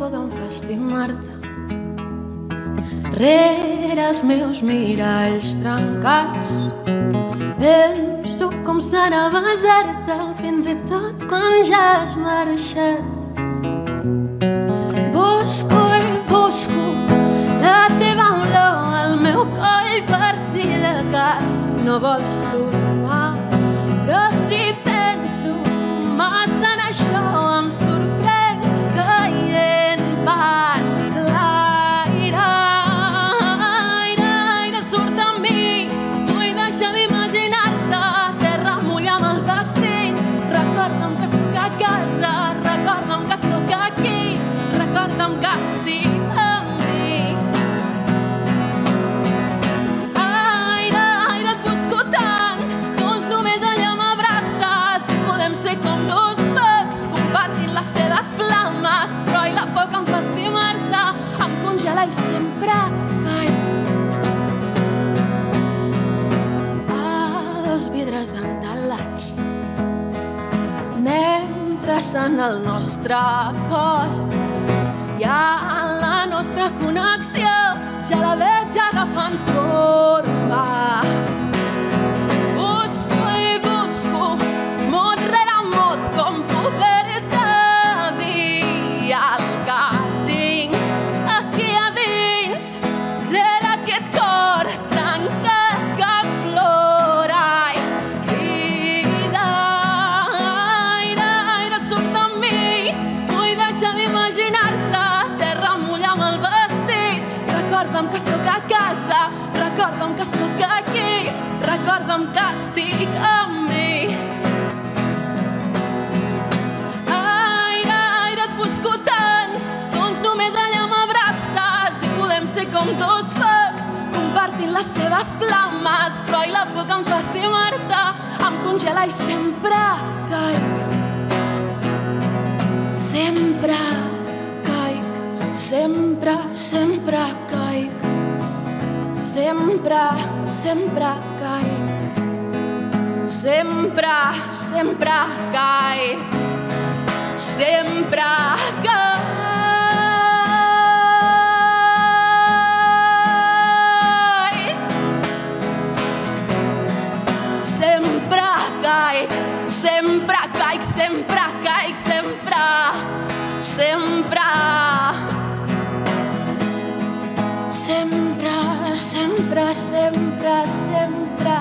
por em fa estimar-te. Rere els meus miralls trencats penso com serà besar-te fins i tot quan ja has marxat. Busco i busco la teva olor al meu coll per si de cas no vols tornar. Però si penso massa en això em sorprèn caient per l'aire. Aire, surt de mi, vull deixar d'imaginar-te. Terra, mulla'm el vestit, recorda'm que sóc a casa, recorda'm que sóc aquí, recorda'm que estic amb mi. Aire, et busco tant, doncs només allà m'abraces. Podem ser com dos focs, compartint les seves flames, però i la por que em fa estimar-te em congela i sempre caic. Els vidres entelats anem traçant el nostre cos. Ja la nostra connexió ja la veig agafant forma. Busco i busco, mot rere mot, com poder-te dir el que tinc aquí a dins, rere aquest cor trencat que plora i crida. Aire, surt de mi, vull deixar d'imaginar-te. Terra, mulla'm el vestit, recorda'm que sóc a casa, recorda'm que sóc aquí, recorda'm que estic amb mi. Aire, et busco tant, doncs només allà m'abraces. I podem ser com dos focs, compartint les seves flames, però i la por que em fa estimar-te em congela i sempre caic. Sempre caic, sempre, sempre caic. Sempre, sempre caic. Sempre, sempre caic. Sempre caic. Sempre caic, sempre caic, sempre caic, sempre, sempre. Sempre, sempre, sempre, sempre